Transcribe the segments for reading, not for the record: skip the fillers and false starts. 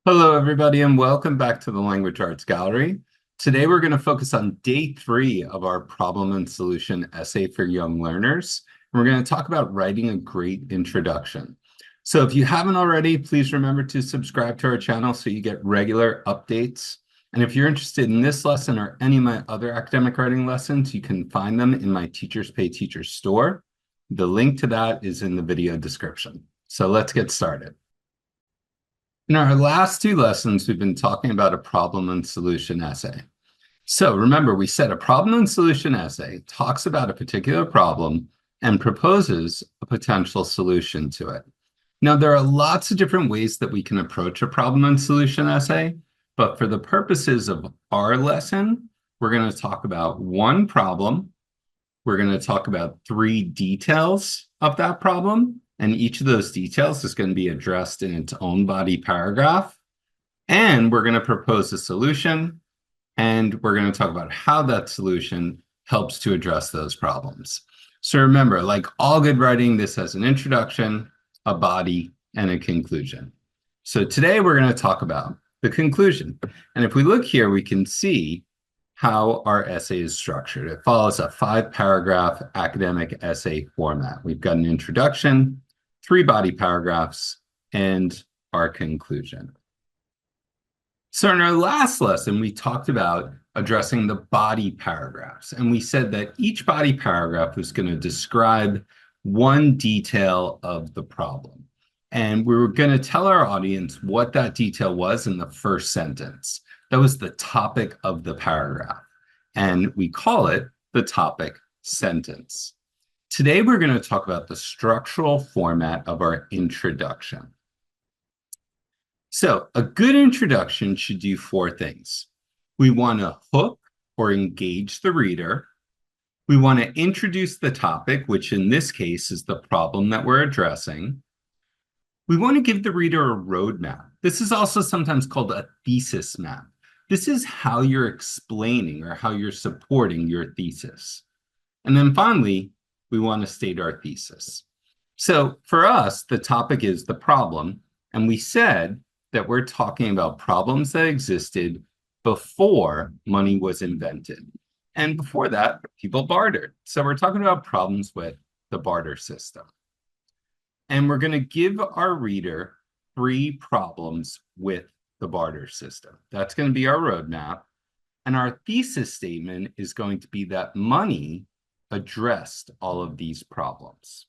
Hello, everybody, and welcome back to the Language Arts Gallery. Today, we're going to focus on day 3 of our problem and solution essay for young learners. And we're going to talk about writing a great introduction. So if you haven't already, please remember to subscribe to our channel so you get regular updates. And if you're interested in this lesson or any of my other academic writing lessons, you can find them in my Teachers Pay Teachers store. The link to that is in the video description. So let's get started. In our last 2 lessons, we've been talking about a problem and solution essay. So remember, we said a problem and solution essay talks about a particular problem and proposes a potential solution to it. Now, there are lots of different ways that we can approach a problem and solution essay, but for the purposes of our lesson, we're going to talk about one problem. We're going to talk about 3 details of that problem. And each of those details is going to be addressed in its own body paragraph. And we're going to propose a solution. And we're going to talk about how that solution helps to address those problems. So remember, like all good writing, this has an introduction, a body, and a conclusion. So today we're going to talk about the conclusion. And if we look here, we can see how our essay is structured. It follows a 5-paragraph academic essay format. We've got an introduction, 3 body paragraphs, and our conclusion. So in our last lesson, we talked about addressing the body paragraphs, and we said that each body paragraph was going to describe one detail of the problem. And we were going to tell our audience what that detail was in the first sentence. That was the topic of the paragraph, and we call it the topic sentence. Today, we're going to talk about the structural format of our introduction. So a good introduction should do 4 things. We want to hook or engage the reader. We want to introduce the topic, which in this case is the problem that we're addressing. We want to give the reader a roadmap. This is also sometimes called a thesis map. This is how you're explaining or how you're supporting your thesis. And then finally, we want to state our thesis. So for us, the topic is the problem, and we said that we're talking about problems that existed before money was invented. And before that, people bartered. So we're talking about problems with the barter system. And we're going to give our reader 3 problems with the barter system. That's going to be our roadmap. And our thesis statement is going to be that money addressed all of these problems.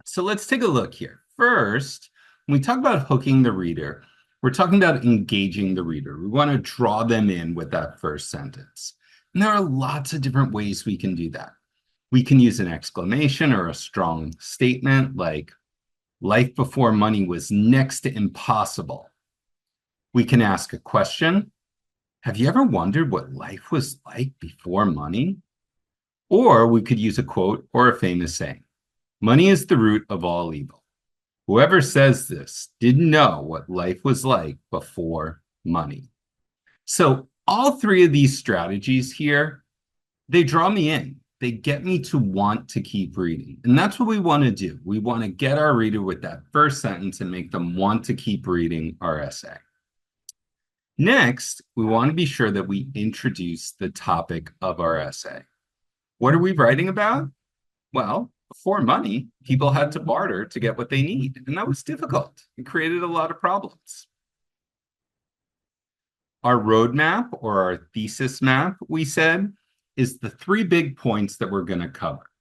So let's take a look here. First, when we talk about hooking the reader, we're talking about engaging the reader. We want to draw them in with that first sentence. And there are lots of different ways we can do that. We can use an exclamation or a strong statement like, life before money was next to impossible. We can ask a question. Have you ever wondered what life was like before money? Or we could use a quote or a famous saying. Money is the root of all evil. Whoever says this didn't know what life was like before money. So all 3 of these strategies here, they draw me in. They get me to want to keep reading. And that's what we want to do. We want to get our reader with that first sentence and make them want to keep reading our essay. Next, we want to be sure that we introduce the topic of our essay. What are we writing about? Well, before money, people had to barter to get what they need, and that was difficult. It created a lot of problems. Our roadmap, or our thesis map, we said, is the 3 big points that we're going to cover.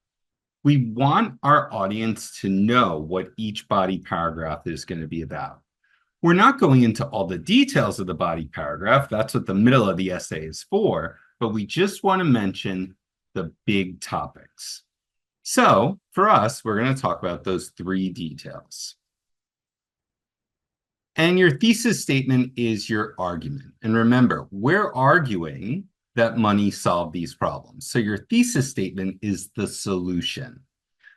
We want our audience to know what each body paragraph is going to be about. We're not going into all the details of the body paragraph. That's what the middle of the essay is for, but we just want to mention the big topics. So for us, we're going to talk about those 3 details. And your thesis statement is your argument. And remember, we're arguing that money solved these problems. So your thesis statement is the solution.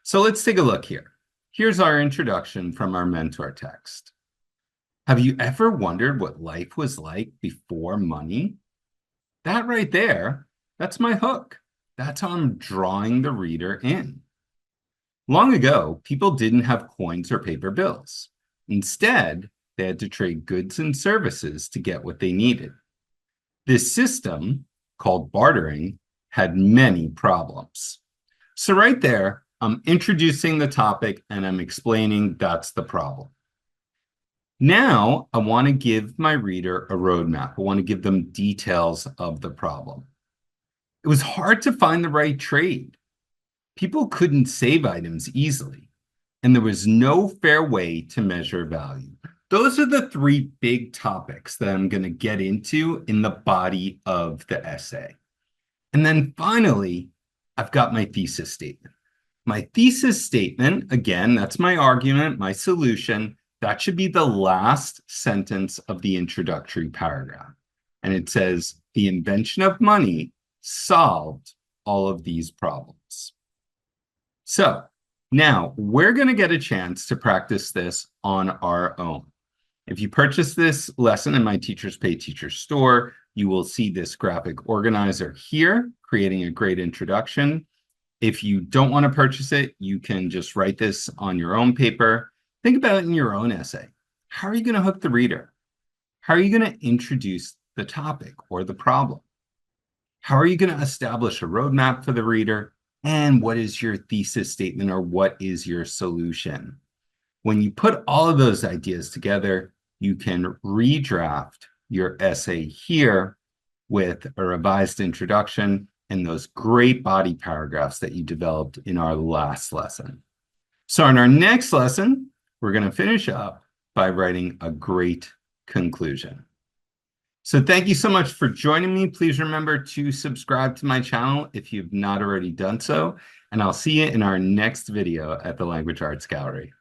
So let's take a look here. Here's our introduction from our mentor text. Have you ever wondered what life was like before money? That right there, that's my hook. That's how I'm drawing the reader in. Long ago, people didn't have coins or paper bills. Instead, They had to trade goods and services to get what they needed. This system, called bartering, had many problems. So right there, I'm introducing the topic and I'm explaining that's the problem. Now, I want to give my reader a roadmap. I want to give them details of the problem. It was hard to find the right trade. People couldn't save items easily, and there was no fair way to measure value. Those are the three big topics that I'm going to get into in the body of the essay. And then finally, I've got my thesis statement. My thesis statement, again, that's my argument, my solution. That should be the last sentence of the introductory paragraph. And it says, the invention of money solved all of these problems. So now we're going to get a chance to practice this on our own. If you purchase this lesson in my Teachers Pay Teachers store, you will see this graphic organizer here, creating a great introduction. If you don't want to purchase it, you can just write this on your own paper. Think about it in your own essay. How are you going to hook the reader? How are you going to introduce the topic or the problem? How are you going to establish a roadmap for the reader? And what is your thesis statement, or what is your solution? When you put all of those ideas together, you can redraft your essay here with a revised introduction and those great body paragraphs that you developed in our last lesson. So in our next lesson, we're going to finish up by writing a great conclusion. So thank you so much for joining me. Please remember to subscribe to my channel if you've not already done so, and I'll see you in our next video at the Language Arts Gallery.